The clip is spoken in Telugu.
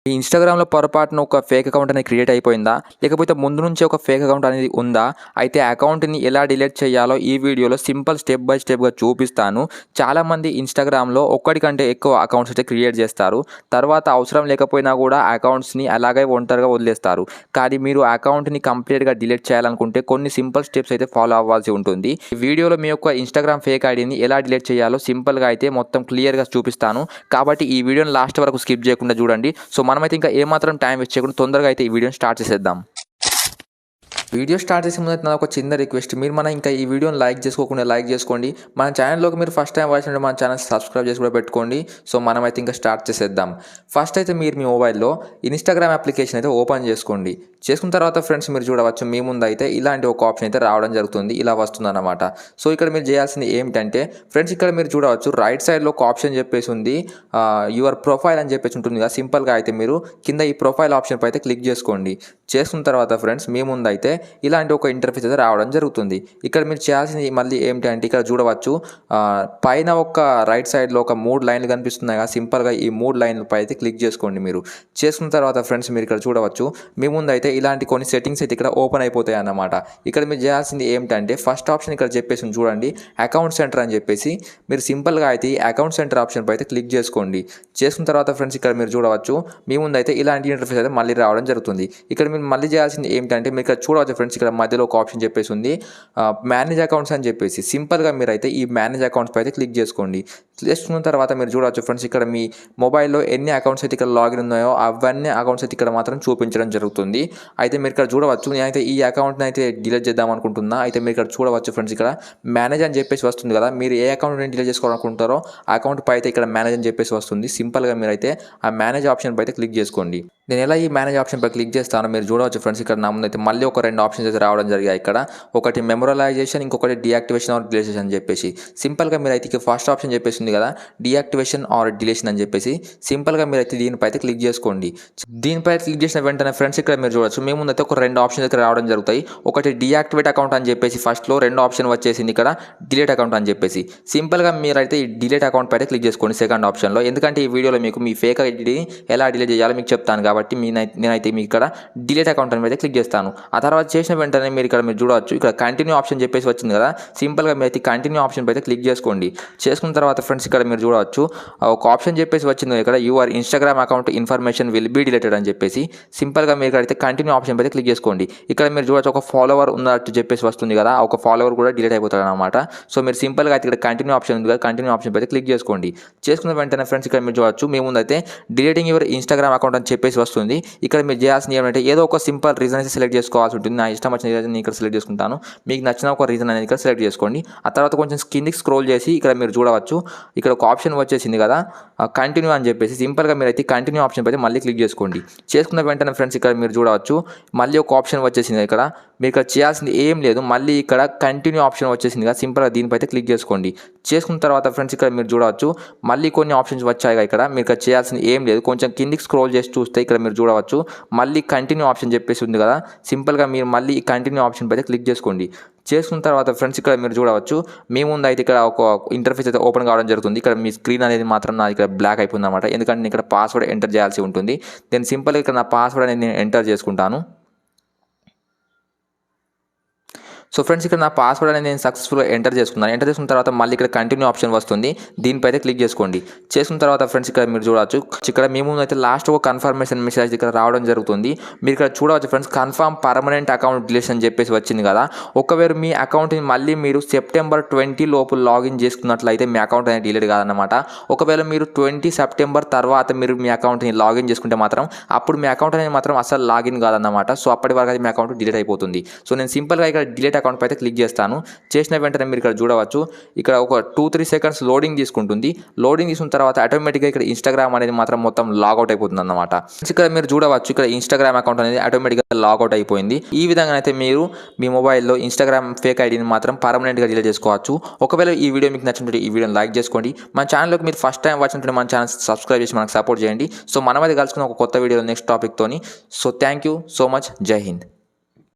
ఈ ఇన్‌స్టాగ్రామ్‌లో పొరపాటున ఒక ఫేక్ అకౌంట్ అనేది క్రియేట్ అయిపోయిందా? లేకపోతే ముందు నుంచే ఒక ఫేక్ అకౌంట్ అనేది ఉందా? అయితే ఆ అకౌంట్‌ని ఎలా డిలీట్ చేయాలో ఈ వీడియోలో సింపుల్ స్టెప్ బై స్టెప్‌గా చూపిస్తాను. చాలామంది ఇన్‌స్టాగ్రామ్‌లో ఒక్కటి కంటే ఎక్కువ అకౌంట్స్ అయితే క్రియేట్ చేస్తారు. తర్వాత అవసరం లేకపోయినా కూడా ఆ అకౌంట్స్‌ని అలాగే ఒంటరిగా వదిలేస్తారు. కానీ మీరు ఆ అకౌంట్‌ని కంప్లీట్‌గా డిలీట్ చేయాలనుకుంటే కొన్ని సింపుల్ స్టెప్స్ అయితే ఫాలో అవ్వాల్సి ఉంటుంది. ఈ వీడియోలో మీ యొక్క ఇన్‌స్టాగ్రామ్ ఫేక్ ఐడీని ఎలా డిలీట్ చేయాలో సింపుల్‌గా అయితే మొత్తం క్లియర్‌గా చూపిస్తాను. కాబట్టి ఈ వీడియోని లాస్ట్ వరకు స్కిప్ చేయకుండా చూడండి. సో మనమైతే ఇంకా ఏమాత్రం టైం వేస్ట్ చేయకుండా తొందరగా అయితే ఈ వీడియోని స్టార్ట్ చేసేద్దాం. వీడియో స్టార్ట్ చేసే ముందు నాది ఒక చిన్న రిక్వెస్ట్. మీరు ఇంకా ఈ వీడియోని లైక్ చేసుకోకుండా లైక్ చేసుకోండి. మన ఛానల్లోకి మీరు ఫస్ట్ టైం వచ్చినట్టు మన ఛానల్ సబ్స్క్రైబ్ చేసి కూడా పెట్టుకోండి. సో మనమైతే ఇంకా స్టార్ట్ చేసేద్దాం. ఫస్ట్ అయితే మీరు మీ మొబైల్లో ఇన్‌స్టాగ్రామ్ అప్లికేషన్ అయితే ఓపెన్ చేసుకోండి. చేసుకున్న తర్వాత ఫ్రెండ్స్ మీరు చూడవచ్చు మీ ముందు అయితే ఇలాంటి ఒక ఆప్షన్ అయితే రావడం జరుగుతుంది. ఇలా వస్తుందన్నమాట. సో ఇక్కడ మీరు చేయాల్సింది ఏమిటంటే ఫ్రెండ్స్ ఇక్కడ మీరు చూడవచ్చు రైట్ సైడ్లో ఒక ఆప్షన్ చెప్పేసి ఉంది. యువర్ ప్రొఫైల్ అని చెప్పేసి ఉంటుంది కదా. సింపుల్గా అయితే మీరు కింద ఈ ప్రొఫైల్ ఆప్షన్ పై అయితే క్లిక్ చేసుకోండి. చేసుకున్న తర్వాత ఫ్రెండ్స్ మీ ముందు అయితే ఇలాంటి ఒక ఇంటర్ఫేస్ అయితే రావడం జరుగుతుంది. ఇక్కడ మీరు చేయాల్సింది మళ్ళీ ఏమిటి అంటే ఇక్కడ చూడవచ్చు పైన ఒక రైట్ సైడ్లో ఒక 3 లైన్లు కనిపిస్తున్నాయి కదా. సింపుల్గా ఈ 3 లైన్లపై అయితే క్లిక్ చేసుకోండి. మీరు చేసుకున్న తర్వాత ఫ్రెండ్స్ మీరు ఇక్కడ చూడవచ్చు మీ ముందు అయితే ఇలాంటి కొన్ని సెట్టింగ్స్ అయితే ఇక్కడ ఓపెన్ అయిపోతాయి అన్నమాట. ఇక్కడ మీరు చేయాల్సింది ఏమిటంటే ఫస్ట్ ఆప్షన్ ఇక్కడ చెప్పేసి చూడండి అకౌంట్ సెంటర్ అని చెప్పేసి మీరు సింపుల్గా అయితే ఈ అకౌంట్ సెంటర్ ఆప్షన్ పై అయితే క్లిక్ చేసుకోండి. చేసుకున్న తర్వాత ఫ్రెండ్స్ ఇక్కడ మీరు చూడవచ్చు మీ ముందు అయితే ఇలాంటి ఇంటర్ఫేస్ అయితే మళ్ళీ రావడం జరుగుతుంది. ఇక్కడ మీరు మళ్ళీ చేయాల్సింది ఏమిటంటే మీరు ఇక్కడ చూడవచ్చు ఫ్రెండ్స్ ఇక్కడ మధ్యలో ఒక ఆప్షన్ చెప్పేసి ఉంది మేనేజ్ అకౌంట్స్ అని చెప్పేసి సింపుల్గా మీరు అయితే ఈ మేనేజ్ అకౌంట్స్ పై అయితే క్లిక్ చేసుకోండి. చేసుకున్న తర్వాత మీరు చూడవచ్చు ఫ్రెండ్స్ ఇక్కడ మీ మొబైల్లో ఎన్ని అకౌంట్స్ అయితే ఇక్కడ లాగిన్ ఉన్నాయో అవన్నీ అకౌంట్స్ అయితే ఇక్కడ మాత్రం చూపించడం జరుగుతుంది. అయితే మీరు ఇక్కడ చూడవచ్చు నేనైతే ఈ అకౌంట్ని అయితే డిలీట్ చేద్దాం అనుకుంటున్నా. అయితే మీరు ఇక్కడ చూడవచ్చు ఫ్రెండ్స్ ఇక్కడ మేనేజ్ అని చెప్పేసి వస్తుంది కదా. మీరు ఏ అకౌంట్ని డిలీట్ చేసుకోవాలనుకుంటారో ఆ అకౌంట్ పై అయితే ఇక్కడ మేనేజ్ అని చెప్పేసి వస్తుంది. సింపుల్గా మీరు అయితే ఆ మేనేజ్ ఆప్షన్ పై అయితే క్లిక్ చేసుకోండి. నేను ఎలా ఈ మేనేజ్ ఆప్షన్ పై క్లిక్ చేస్తానో మీరు చూడవచ్చు ఫ్రెండ్స్ ఇక్కడ నా ముందు అయితే మళ్ళీ ఒక 2 ఆప్షన్స్ అయితే రావడం జరిగాయి. ఇక్కడ ఒకటి మెమొరలైజేషన్ ఇంకొకటి డీయాక్టివేషన్ ఆర్ డిలీషన్ అని చెప్పేసి సింపుల్గా మీరు అయితే ఫస్ట్ ఆప్షన్ చెప్పేసి ఉంది కదా డీయాక్టివేషన్ ఆర్ డిలీషన్ అని చెప్పేసి సింపుల్గా మీరు అయితే దీనిపై అయితే క్లిక్ చేసుకోండి. దీనిపై క్లిక్ చేసిన వెంటనే ఫ్రెండ్స్ ఇక్కడ మీరు చూడవచ్చు మీ ముందు అయితే ఒక 2 ఆప్షన్స్ అయితే రావడం జరుగుతాయి. ఒకటి డీయాక్టివేట్ అకౌంట్ అని చెప్పేసి ఫస్ట్లో 2 ఆప్షన్ వచ్చేసింది ఇక్కడ డిలీట్ అకౌంట్ అని చెప్పేసి సింపుల్గా మీరు అయితే ఈ డిలీట్ అకౌంట్ పై క్లిక్ చేసుకోండి సెకండ్ ఆప్షన్లో. ఎందుకంటే ఈ వీడియోలో మీకు మీ ఫేక్ ఐడిని ఎలా డిలీట్ చేయాలో మీకు చెప్తాను కాబట్టి నేనైతే మీకు ఇక్కడ డిలీట్ అకౌంట్ అని అయితే క్లిక్ చేస్తాను. ఆ తర్వాత చేసిన వెంటనే మీరు ఇక్కడ మీరు చూడవచ్చు ఇక్కడ కంటిన్యూ ఆప్షన్ చెప్పేసి వచ్చింది కదా. సింపుల్గా మీరు అయితే కంటిన్యూ ఆప్షన్ పై అయితే క్లిక్ చేసుకోండి. చేసుకున్న తర్వాత ఫ్రెండ్స్ ఇక్కడ మీరు చూడవచ్చు ఒక ఆప్షన్ చెప్పేసి వచ్చింది ఇక్కడ your Instagram account information will be deleted అని చెప్పేసి సింపుల్గా మీరు ఇక్కడ అయితే కంటిన్యూ ఆప్షన్ పై అయితే క్లిక్ చేసుకోండి. ఇక్కడ మీరు చూడవచ్చు ఒక ఫాలోవర్ ఉన్నట్టు చెప్పేసి వస్తుంది కదా. ఒక ఫాలోవర్ కూడా డిలీట్ అయిపోతాడు అనమాట. సో మీరు సింపుల్గా అయితే ఇక్కడ కంటిన్యూ ఆప్షన్ ఉంది కదా కంటిన్యూ ఆప్షన్ పై అయితే క్లిక్ చేసుకోండి. చేసుకున్న వెంటనే ఫ్రెండ్స్ ఇక్కడ మీరు చూడవచ్చు మీ ముందు అయితే డిలీటింగ్ యువర్ ఇన్‌స్టాగ్రామ్ అకౌంట్ అని చెప్పేసి వస్తుంది. ఇక్కడ మీరు చేయాల్సింది ఏమంటే ఏదో ఒక సింపుల్ రీజన్ అయితే సెలెక్ట్ చేసుకోవాల్సి ఉంటుంది. నా ఇష్టం వచ్చిన రీజన్ నేను ఇక్కడ సెలెక్ట్ చేసుకుంటాను. మీకు నచ్చిన ఒక రీజన్ అనేది ఇక్కడ సెలెక్ట్ చేసుకోండి. ఆ తర్వాత కొంచెం కిందికి స్క్రోల్ చేసి ఇక్కడ మీరు చూడవచ్చు ఇక్కడ ఒక ఆప్షన్ వచ్చేసింది కదా కంటిన్యూ అని చెప్పేసి సింపుల్గా మీరు అయితే కంటిన్యూ ఆప్షన్ పై మళ్ళీ క్లిక్ చేసుకోండి. చేసుకున్న వెంటనే ఫ్రెండ్స్ ఇక్కడ మీరు చూడవచ్చు మళ్ళీ ఒక ఆప్షన్ వచ్చేసింది ఇక్కడ మీరు ఇక్కడ చేయాల్సింది ఏం లేదు. మళ్ళీ ఇక్కడ కంటిన్యూ ఆప్షన్ వచ్చేసింది కదా సింపుల్గా దీనిపై అయితే క్లిక్ చేసుకోండి. చేసుకున్న తర్వాత ఫ్రెండ్స్ ఇక్కడ మీరు చూడవచ్చు మళ్ళీ కొన్ని ఆప్షన్స్ వచ్చాయి ఇక్కడ మీరు ఇక్కడ చేయాల్సింది ఏం లేదు. కొంచెం కిందికి స్క్రోల్ చేసి చూస్తే ఇక్కడ మీరు చూడవచ్చు మళ్ళీ కంటిన్యూ ఆప్షన్ చెప్పేసి ఉంది కదా సింపుల్గా మీరు మళ్ళీ ఈ కంటిన్యూ ఆప్షన్ పై క్లిక్ చేసుకోండి. చేసుకున్న తర్వాత ఫ్రెండ్స్ ఇక్కడ మీరు చూడవచ్చు మీ ముందు అయితే ఇక్కడ ఒక ఇంటర్ఫేస్ అయితే ఓపెన్ కావడం జరుగుతుంది. ఇక్కడ మీ స్క్రీన్ అనేది మాత్రం నాది ఇక్కడ బ్లాక్ అయిపోయింది అనమాట. ఎందుకంటే నేను ఇక్కడ పాస్వర్డ్ ఎంటర్ చేయాల్సి ఉంటుంది. నేను సింపుల్గా ఇక్కడ నా పాస్వర్డ్ అనేది నేను ఎంటర్ చేసుకుంటాను. సో ఫ్రెండ్స్ ఇక్కడ నా పాస్వర్డ్ అనేది నేను సక్సెస్ఫుల్గా ఎంటర్ చేసుకున్నాను. ఎంటర్ చేసుకున్న తర్వాత మళ్ళీ ఇక్కడ కంటిన్యూ ఆప్షన్ వస్తుంది. దీనిపై అయితే క్లిక్ చేసుకోండి. చేసుకున్న తర్వాత ఫ్రెండ్స్ ఇక్కడ మీరు చూడవచ్చు ఇక్కడ మీ ముందు అయితే లాస్ట్ ఒక కన్ఫర్మేషన్ మెసేజ్ ఇక్కడ రావడం జరుగుతుంది. మీరు ఇక్కడ చూడవచ్చు friends confirm permanent account deletion అని చెప్పేసి వచ్చింది కదా. ఒకవేళ మీ అకౌంట్ని మళ్ళీ మీరు సెప్టెంబర్ 20 లోపు లాగిన్ చేసుకున్నట్లయితే మీ అకౌంట్ అనేది డిలీట్ కాదన్నమాట. ఒకవేళ మీరు 20 సెప్టెంబర్ తర్వాత మీరు మీ అకౌంట్ని లాగిన్ చేసుకుంటే మాత్రం అప్పుడు మీ అకౌంట్ అనేది మాత్రం అసలు లాగిన్ కాదన్నమాట. సో అప్పటి వరకు అయితే మీ అకౌంట్ డిలీట్ అయిపోతుంది. సో నేను సింపుల్గా ఇక్కడ డిలీట్ అకౌంట్ పై అయితే క్లిక్ చేస్తాను. చేసిన వెంటనే మీరు ఇక్కడ చూడవచ్చు ఇక్కడ ఒక 2-3 సెకండ్స్ లోడింగ్ తీసుకుంటుంది. లోడింగ్ తీసుకున్న తర్వాత ఆటోమేటిక్గా ఇక్కడ ఇన్‌స్టాగ్రామ్ అనేది మాత్రం మొత్తం లాగౌట్ అయిపోతుంది అన్నమాట. ఇక్కడ మీరు చూడవచ్చు ఇక్కడ ఇన్‌స్టాగ్రామ్ అకౌంట్ అనేది ఆటోమేటిక్గా లాగౌట్ అయిపోయింది. ఈ విధంగా అయితే మీరు మీ మొబైల్లో ఇన్‌స్టాగ్రామ్ ఫేక్ ఐడిని మాత్రం పర్మనెంట్గా డిలీట్ చేసుకోవచ్చు. ఒకవేళ ఈ వీడియో మీకు నచ్చినట్టు ఈ వీడియోని లైక్ చేసుకోండి. మన ఛానల్లోకి మీరు ఫస్ట్ టైం వచ్చినట్టు మన ఛానల్ సబ్స్క్రైబ్ చేసి మనకు సపోర్ట్ చేయండి. సో మనమైతే కలుసుకున్న ఒక కొత్త వీడియో నెక్స్ట్ టాపిక్ తోని. So thank you so much. జై హింద్.